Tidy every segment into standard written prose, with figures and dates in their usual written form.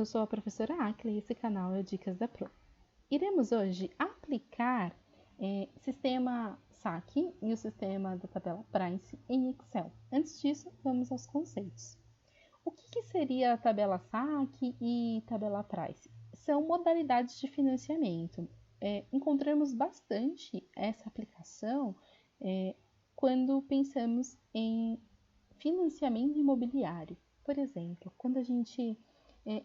eu sou a professora Akla e esse canal é o Dicas da Pro. Iremos hoje aplicar sistema SAC e o sistema da tabela Price em Excel. Antes disso, vamos aos conceitos. O que seria a tabela SAC e tabela Price? São modalidades de financiamento. Encontramos bastante essa aplicação quando pensamos em financiamento imobiliário. Por exemplo, quando a gente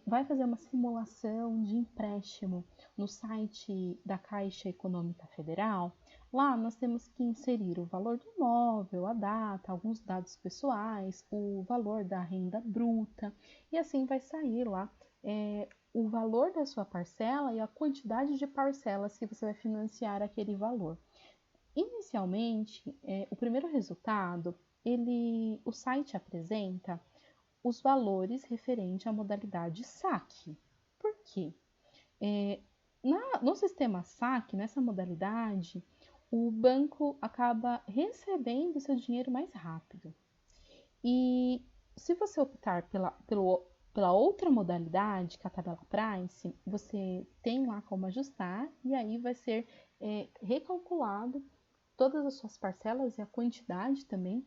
vai fazer uma simulação de empréstimo no site da Caixa Econômica Federal, lá nós temos que inserir o valor do imóvel, a data, alguns dados pessoais, o valor da renda bruta, e assim vai sair lá o valor da sua parcela e a quantidade de parcelas que você vai financiar aquele valor. Inicialmente, o primeiro resultado, o site apresenta os valores referentes à modalidade SAC. Por quê? No sistema SAC, nessa modalidade, o banco acaba recebendo seu dinheiro mais rápido. E se você optar pela outra modalidade, que é a tabela Price, você tem lá como ajustar e aí vai ser recalculado todas as suas parcelas e a quantidade também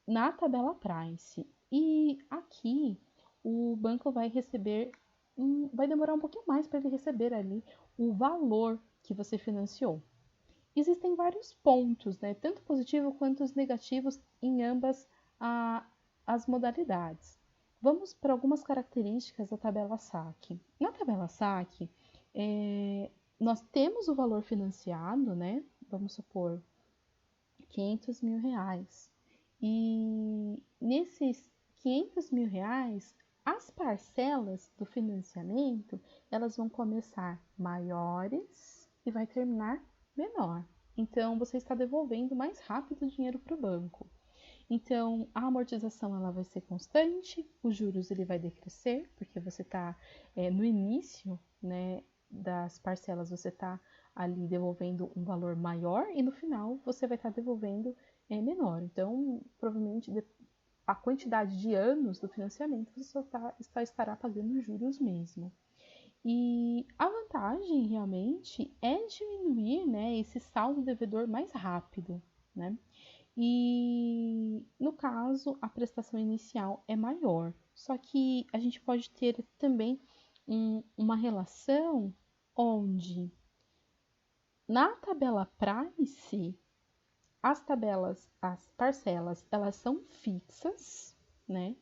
na tabela Price. E aqui o banco vai receber, vai demorar um pouquinho mais para ele receber ali o valor que você financiou. Existem vários pontos, né, tanto positivos quanto os negativos em ambas as modalidades. Vamos para algumas características da tabela SAC. Na tabela SAC, nós temos o valor financiado, né? Vamos supor, R$500 mil. E nesses R$500 mil, as parcelas do financiamento, elas vão começar maiores e vai terminar menor. Então, você está devolvendo mais rápido o dinheiro para o banco. Então, a amortização ela vai ser constante, os juros ele vai decrescer, porque você está no início, né, das parcelas, você está ali devolvendo um valor maior e no final você vai estar devolvendo menor. Então, provavelmente a quantidade de anos do financiamento você só estará pagando juros mesmo. E a vantagem realmente é diminuir, né, esse saldo devedor mais rápido, né? E no caso, a prestação inicial é maior. Só que a gente pode ter também uma relação onde na tabela Price, as parcelas, elas são fixas, né?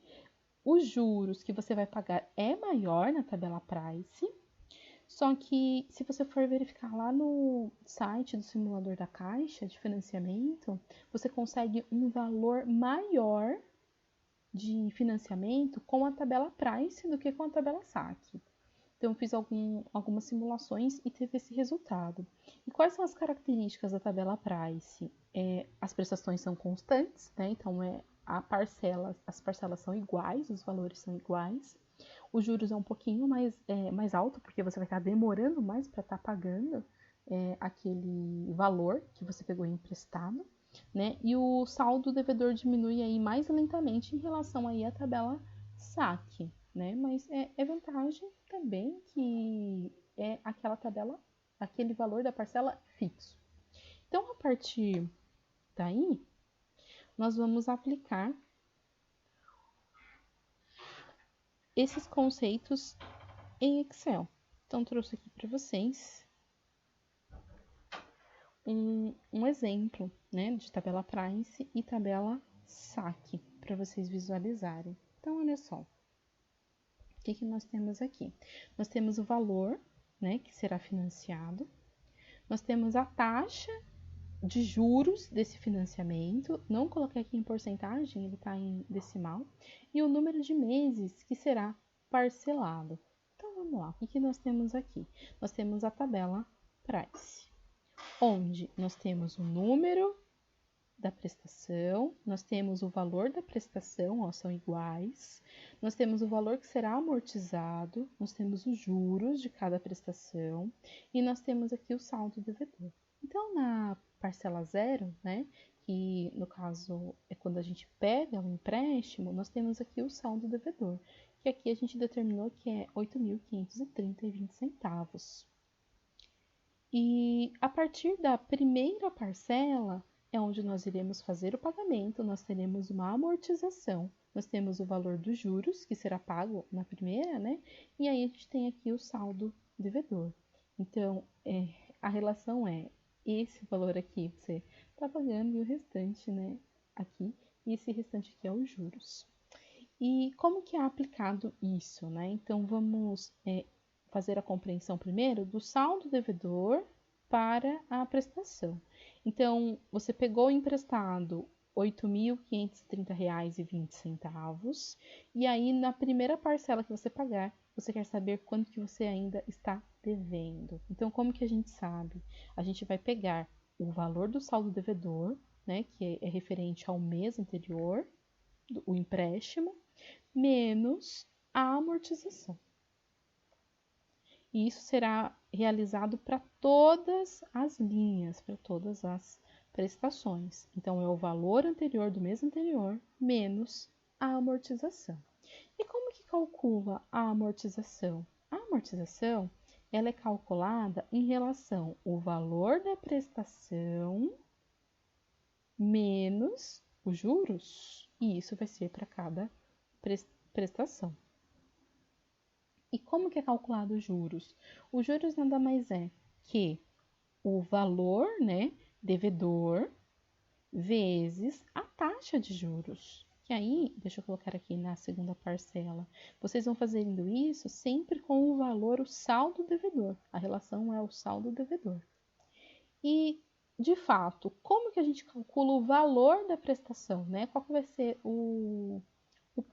Os juros que você vai pagar é maior na tabela Price. Só que se você for verificar lá no site do simulador da Caixa de financiamento, você consegue um valor maior de financiamento com a tabela Price do que com a tabela SAC. Então, eu fiz algumas simulações e teve esse resultado. E quais são as características da tabela Price? As prestações são constantes, né? Então, as parcelas são iguais, os valores são iguais. Os juros é um pouquinho mais alto, porque você vai estar demorando mais para estar pagando aquele valor que você pegou emprestado, né? E o saldo devedor diminui aí mais lentamente em relação aí à tabela SAC, né? Mas é vantagem também que é aquela tabela, aquele valor da parcela fixo. Então, a partir daí, nós vamos aplicar esses conceitos em Excel. Então, trouxe aqui para vocês um exemplo, né, de tabela Price e tabela SAC, para vocês visualizarem. Então, olha só. O que nós temos aqui? Nós temos o valor, né, que será financiado. Nós temos a taxa de juros desse financiamento. Não coloquei aqui em porcentagem, ele está em decimal. E o número de meses que será parcelado. Então, vamos lá. O que nós temos aqui? Nós temos a tabela Price, onde nós temos o número da prestação, nós temos o valor da prestação, ó, são iguais, nós temos o valor que será amortizado, nós temos os juros de cada prestação e nós temos aqui o saldo devedor. Então, na parcela 0, né, que no caso é quando a gente pega o empréstimo, nós temos aqui o saldo devedor, que aqui a gente determinou que é R$ 8.530,20. E a partir da primeira parcela é onde nós iremos fazer o pagamento, nós teremos uma amortização, nós temos o valor dos juros, que será pago na primeira, né? E aí a gente tem aqui o saldo devedor. Então, a relação é esse valor aqui você está pagando e o restante, né, aqui, e esse restante aqui é os juros. E como que é aplicado isso, né? Então, vamos fazer a compreensão primeiro do saldo devedor para a prestação. Então, você pegou emprestado R$ 8.530,20 e aí na primeira parcela que você pagar, você quer saber quanto que você ainda está devendo. Então, como que a gente sabe? A gente vai pegar o valor do saldo devedor, né, que é referente ao mês anterior, o empréstimo, menos a amortização. E isso será realizado para todas as linhas, para todas as prestações. Então, é o valor anterior do mês anterior menos a amortização. E como que calcula a amortização? A amortização ela é calculada em relação ao valor da prestação menos os juros. E isso vai ser para cada prestação. E como que é calculado os juros? Os juros nada mais é que o valor, né, devedor vezes a taxa de juros. Que aí, deixa eu colocar aqui na segunda parcela, vocês vão fazendo isso sempre com o valor, o saldo devedor. A relação é o saldo devedor. E, de fato, como que a gente calcula o valor da prestação, né? Qual que vai ser o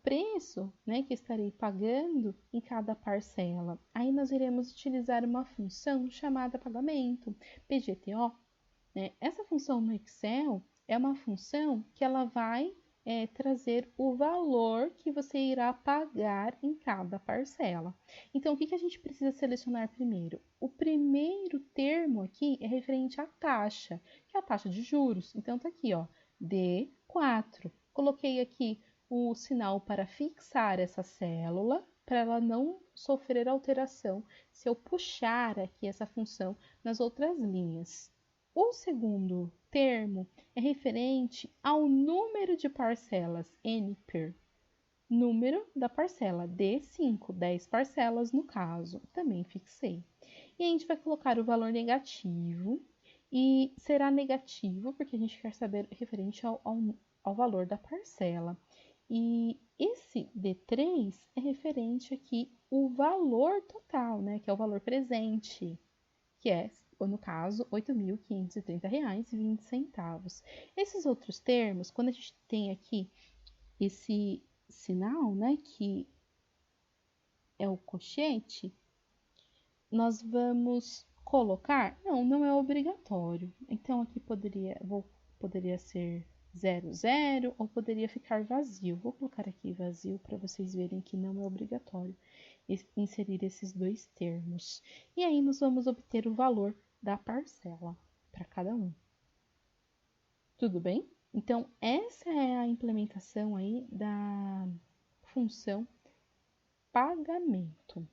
preço, né, que estarei pagando em cada parcela? Aí nós iremos utilizar uma função chamada pagamento, PGTO. Né? Essa função no Excel é uma função que ela vai trazer o valor que você irá pagar em cada parcela. Então, o que a gente precisa selecionar primeiro? O primeiro termo aqui é referente à taxa, que é a taxa de juros. Então, tá aqui, ó, D4. Coloquei aqui o sinal para fixar essa célula, para ela não sofrer alteração se eu puxar aqui essa função nas outras linhas. O segundo termo é referente ao número de parcelas, N per número da parcela, D5, 10 parcelas no caso, também fixei. E a gente vai colocar o valor negativo, e será negativo porque a gente quer saber referente ao valor da parcela. E esse D3 é referente aqui o valor total, né, que é o valor presente, que é, no caso, R$ 8.530,20. Esses outros termos, quando a gente tem aqui esse sinal, né, que é o cochete, nós vamos colocar, não é obrigatório. Então, aqui poderia ser 00 ou poderia ficar vazio. Vou colocar aqui vazio para vocês verem que não é obrigatório inserir esses dois termos. E aí nós vamos obter o valor da parcela para cada um. Tudo bem? Então, essa é a implementação aí da função pagamento.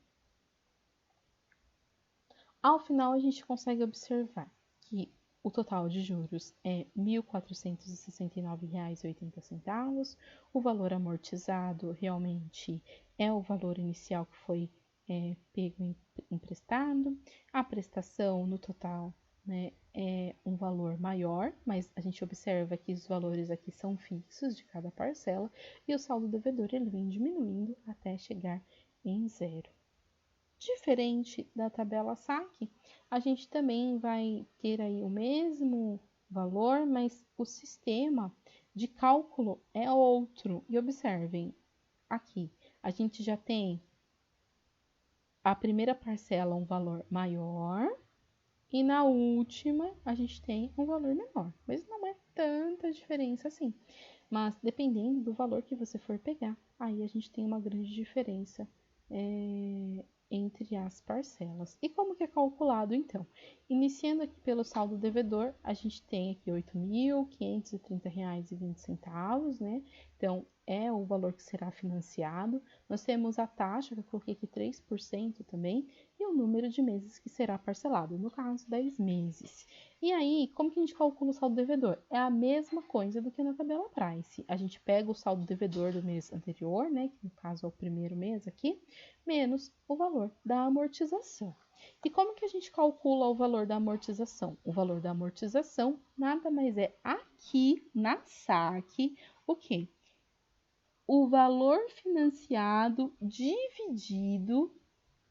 Ao final, a gente consegue observar que o total de juros é R$ 1.469,80. O valor amortizado realmente é o valor inicial que foi pego emprestado. A prestação no total, né, é um valor maior, mas a gente observa que os valores aqui são fixos de cada parcela e o saldo devedor ele vem diminuindo até chegar em zero. Diferente da tabela saque, a gente também vai ter aí o mesmo valor, mas o sistema de cálculo é outro. E observem, aqui a gente já tem a primeira parcela um valor maior e na última a gente tem um valor menor. Mas não é tanta diferença assim. Mas dependendo do valor que você for pegar, aí a gente tem uma grande diferença entre as parcelas. E como que é calculado, então? Iniciando aqui pelo saldo devedor, a gente tem aqui R$ 8.530,20, né? Então, é o valor que será financiado. Nós temos a taxa, que eu coloquei aqui 3% também, e o número de meses que será parcelado, no caso, 10 meses. E aí, como que a gente calcula o saldo devedor? É a mesma coisa do que na tabela Price. A gente pega o saldo devedor do mês anterior, né, que no caso é o primeiro mês aqui, menos o valor da amortização. E como que a gente calcula o valor da amortização? O valor da amortização nada mais é aqui na SAC, o quê? O valor financiado dividido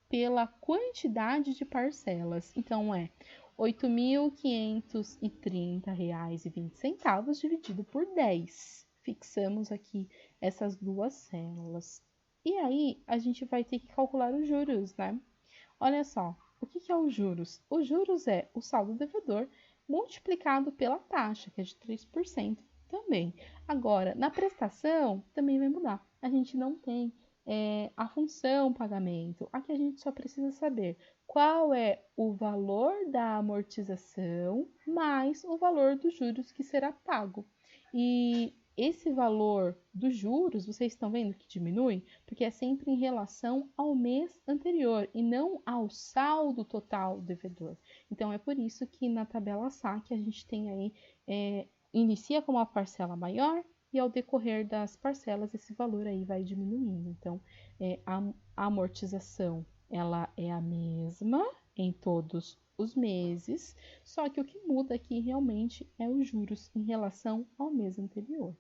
pela quantidade de parcelas. Então, é R$ 8.530,20 dividido por 10. Fixamos aqui essas duas células. E aí, a gente vai ter que calcular os juros, né? Olha só, o que é os juros? Os juros é o saldo devedor multiplicado pela taxa, que é de 3% também. Agora, na prestação, também vai mudar. A gente não tem a função pagamento. Aqui a gente só precisa saber qual é o valor da amortização mais o valor dos juros que será pago. E esse valor dos juros, vocês estão vendo que diminui? Porque é sempre em relação ao mês anterior e não ao saldo total devedor. Então, é por isso que na tabela SAC a gente tem aí, inicia com uma parcela maior e ao decorrer das parcelas esse valor aí vai diminuindo. Então, a amortização ela é a mesma em todos os meses, só que o que muda aqui realmente é os juros em relação ao mês anterior.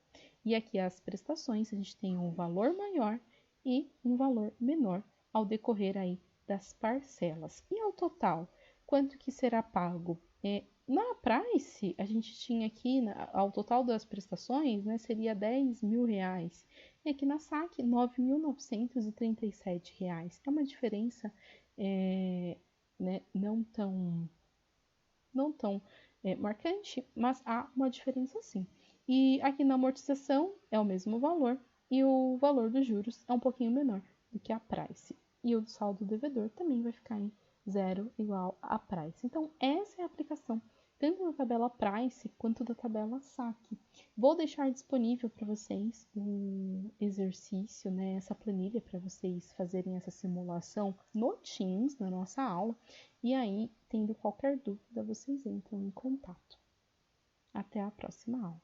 E aqui as prestações, a gente tem um valor maior e um valor menor ao decorrer aí das parcelas. E ao total, quanto que será pago? Na Price, a gente tinha aqui, ao total das prestações, né, seria R$ 10.000. E aqui na SAC, R$ 9.937. É uma diferença né, não tão marcante, mas há uma diferença sim. E aqui na amortização é o mesmo valor e o valor dos juros é um pouquinho menor do que a Price. E o do saldo devedor também vai ficar em 0 igual a Price. Então, essa é a aplicação tanto da tabela Price quanto da tabela SAC. Vou deixar disponível para vocês um exercício, né, essa planilha para vocês fazerem essa simulação no Teams, na nossa aula. E aí, tendo qualquer dúvida, vocês entram em contato. Até a próxima aula.